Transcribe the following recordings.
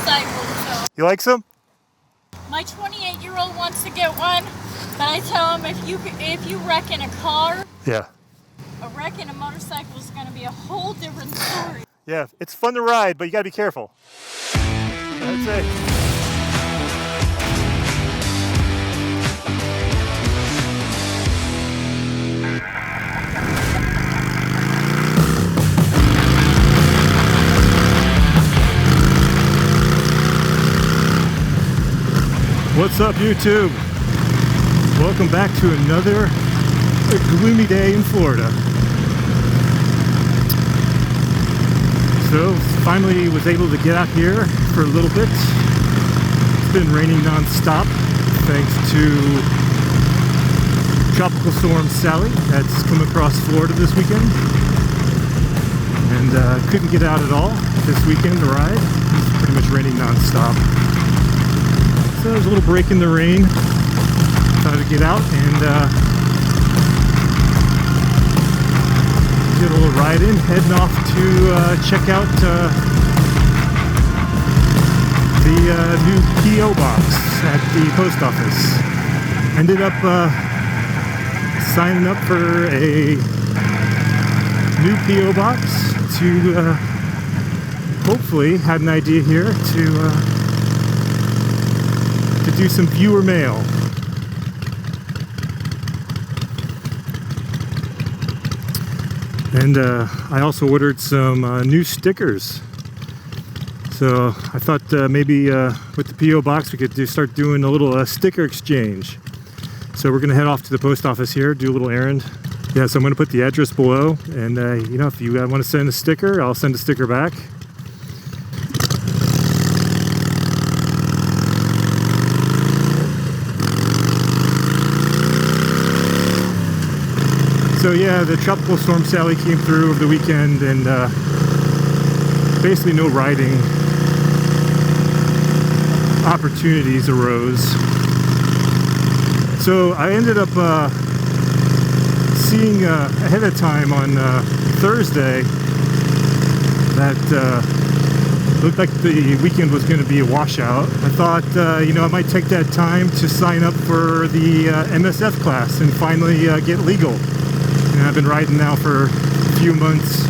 motorcycles. So. You like some? My 28-year-old wants to get one, but I tell him if you wreck in a car, yeah, a wreck in a motorcycle is going to be a whole different story. Yeah, it's fun to ride, but you gotta be careful. I'd say. What's up, YouTube? Welcome back to another gloomy day in Florida. So finally was able to get out here for a little bit. It's been raining non-stop thanks to Tropical Storm Sally that's come across Florida this weekend. And couldn't get out at all this weekend to ride. It's pretty much raining non-stop. So there's a little break in the rain. Thought I'd get out and get a little ride in, heading off to check out the new P.O. box at the post office. Ended up signing up for a new P.O. box to hopefully, had an idea here to do some viewer mail. And I also ordered some new stickers. So I thought maybe with the P.O. box we could start doing a little sticker exchange. So we're gonna head off to the post office here, do a little errand. Yeah, so I'm gonna put the address below, and you know, if you want to send a sticker, I'll send a sticker back. So yeah, the Tropical Storm Sally came through over the weekend, and basically no riding opportunities arose. So I ended up seeing ahead of time on Thursday that looked like the weekend was going to be a washout. I thought, you know, I might take that time to sign up for the MSF class and finally get legal. And I've been riding now for a few months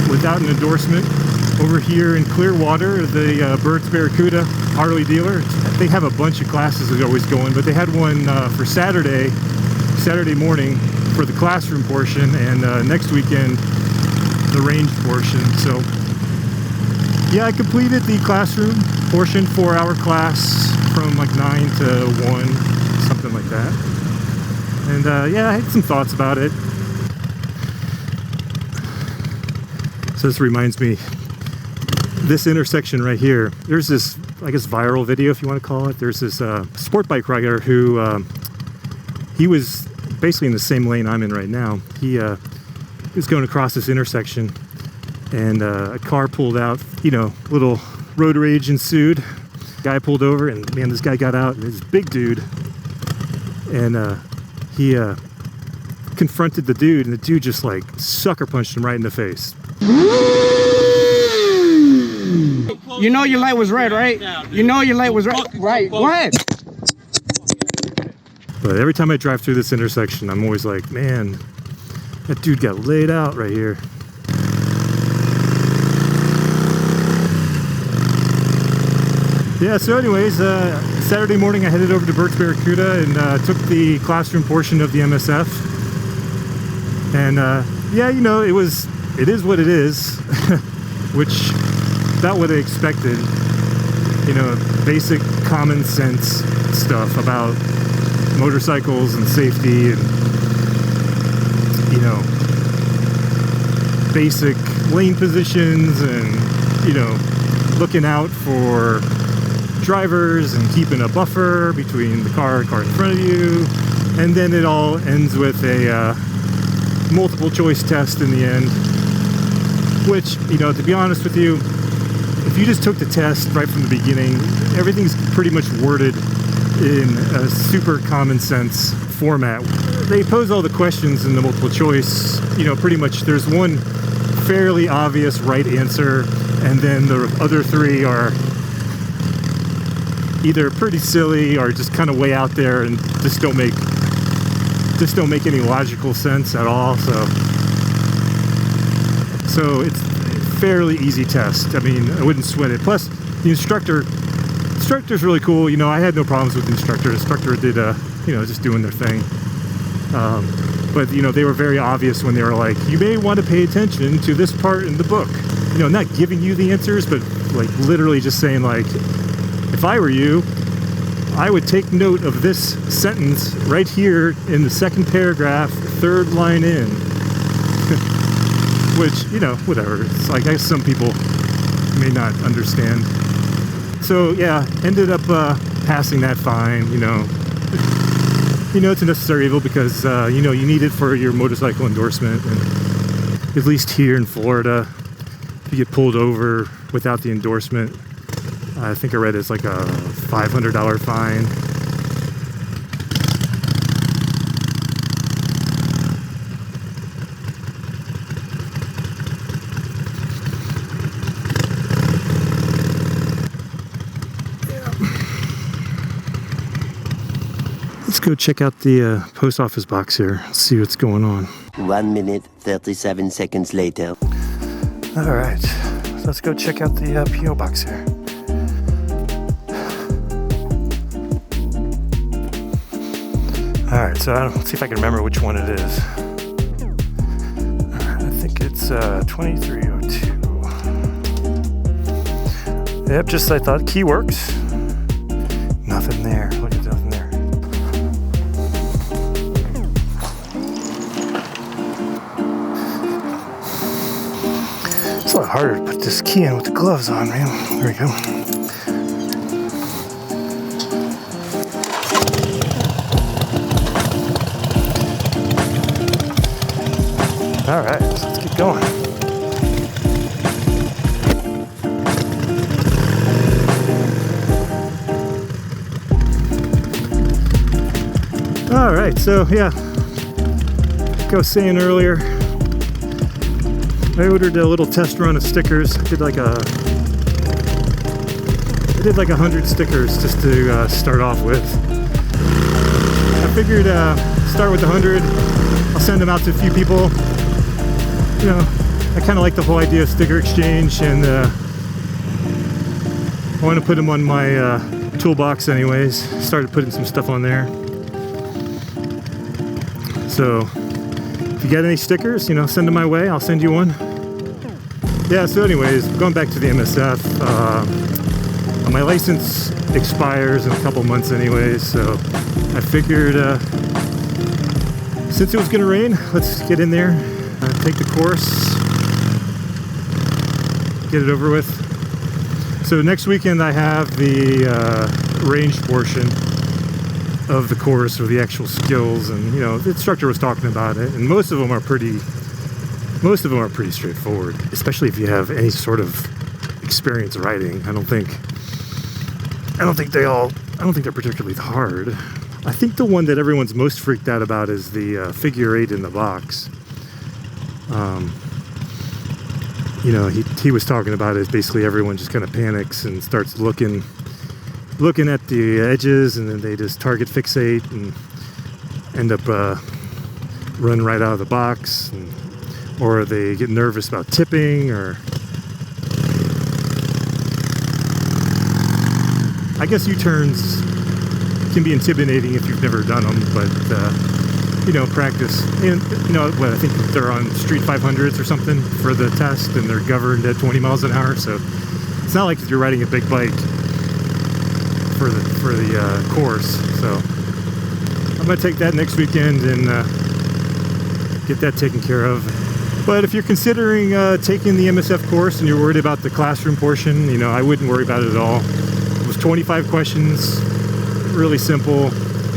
without an endorsement. Over here in Clearwater, the Burt's Barracuda Harley dealer, they have a bunch of classes that are always going, but they had one for Saturday morning for the classroom portion, and next weekend the range portion. So yeah, I completed the classroom portion, 4-hour class from like 9 to 1, something like that. And yeah, I had some thoughts about it. So this reminds me, this intersection right here, there's this, I guess, viral video, if you want to call it. There's this sport bike rider who, he was basically in the same lane I'm in right now. He was going across this intersection, and a car pulled out, you know, little road rage ensued. Guy pulled over, and man, this guy got out, and this big dude, and he confronted the dude, and the dude just like sucker punched him right in the face. You know your light was red, right? You know your light was red, right? What? But every time I drive through this intersection, I'm always like, man, that dude got laid out right here. Yeah, so anyways, Saturday morning I headed over to Burt's Barracuda and took the classroom portion of the MSF. And yeah, you know, it is what it is, which not what I expected. You know, basic common sense stuff about motorcycles and safety, and you know, basic lane positions, and you know, looking out for drivers and keeping a buffer between the car in front of you. And then it all ends with a multiple choice test in the end, which, you know, to be honest with you, if you just took the test right from the beginning, everything's pretty much worded in a super common sense format. They pose all the questions in the multiple choice, you know, pretty much there's one fairly obvious right answer, and then the other three are either pretty silly or just kind of way out there and just don't make any logical sense at all. So it's a fairly easy test. I mean, I wouldn't sweat it. Plus, the instructor's really cool. You know, I had no problems with the instructor. The instructor did, you know, just doing their thing. But, you know, they were very obvious when they were like, you may want to pay attention to this part in the book. You know, not giving you the answers, but like literally just saying like, if I were you, I would take note of this sentence right here in the second paragraph, third line in. Which, you know, whatever. It's like, I guess some people may not understand. So yeah, ended up passing that fine, you know. You know, it's a necessary evil because, you know, you need it for your motorcycle endorsement. And at least here in Florida, if you get pulled over without the endorsement, I think I read it's like a $500 fine. Let's go check out the post office box here, see what's going on. 1 minute, 37 seconds later. All right, so let's go check out the P.O. box here. All right, so let's see if I can remember which one it is. All right, I think it's 2302. Yep, just as I thought. Key works. Nothing there. Look at nothing there. It's a lot harder to put this key in with the gloves on, man. There we go. All right, so let's keep going. All right, so yeah, like I was saying earlier, I ordered a little test run of stickers. I did like 100 stickers just to start off with. I figured start with 100. I'll send them out to a few people. You know, I kind of like the whole idea of sticker exchange, and I want to put them on my toolbox anyways. Started putting some stuff on there. So if you got any stickers, you know, send them my way. I'll send you one. Yeah, so anyways, going back to the MSF, my license expires in a couple months anyways, so I figured since it was going to rain, let's get in there, take the course, get it over with. So next weekend I have the range portion of the course, or the actual skills, and you know, the instructor was talking about it, and most of them are pretty straightforward, especially if you have any sort of experience riding. I don't think they're particularly hard. I think the one that everyone's most freaked out about is the figure 8 in the box. You know, he was talking about it. Basically, everyone just kind of panics and starts looking at the edges, and then they just target fixate and end up run right out of the box, or they get nervous about tipping, or I guess U-turns can be intimidating if you've never done them, but you know, practice. And you know what, I think they're on street 500s or something for the test, and they're governed at 20 miles an hour, so it's not like you're riding a big bike for the course. So I'm gonna take that next weekend and get that taken care of. But if you're considering taking the MSF course and you're worried about the classroom portion, you know, I wouldn't worry about it at all. It was 25 questions, really simple.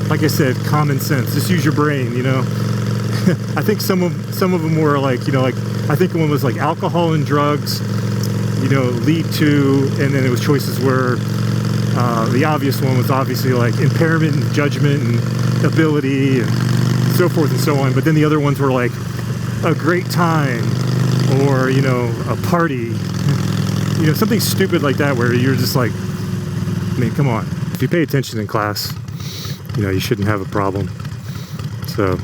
Like I said, common sense. Just use your brain, you know. I think some of them were like, you know, like I think one was like alcohol and drugs, you know, lead to, and then it was choices were the obvious one was obviously like impairment and judgment and ability and so forth and so on. But then the other ones were like a great time, or, you know, a party, you know, something stupid like that where you're just like, I mean, come on. If you pay attention in class, you know, you shouldn't have a problem. So,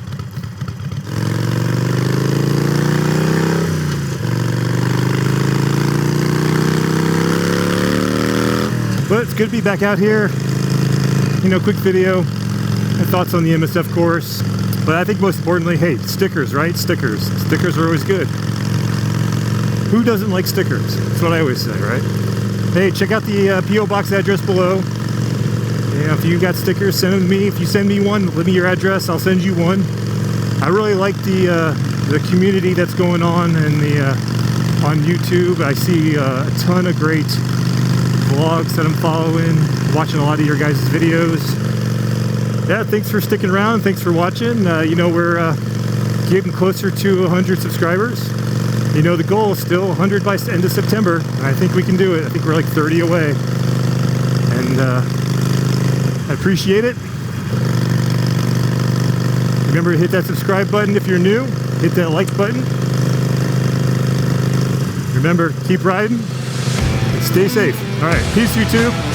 but it's good to be back out here. You know, quick video and thoughts on the MSF course. But I think most importantly, hey, stickers, right? Stickers. Stickers are always good. Who doesn't like stickers? That's what I always say, right? Hey, check out the P.O. Box address below. You know, if you got stickers, send them to me. If you send me one, leave me your address. I'll send you one. I really like the community that's going on and on YouTube. I see a ton of great vlogs that I'm following, watching a lot of your guys' videos. Yeah, thanks for sticking around. Thanks for watching. You know, we're getting closer to 100 subscribers. You know, the goal is still 100 by end of September, and I think we can do it. I think we're like 30 away. And I appreciate it. Remember to hit that subscribe button if you're new. Hit that like button. Remember, keep riding and stay safe. All right, peace, YouTube.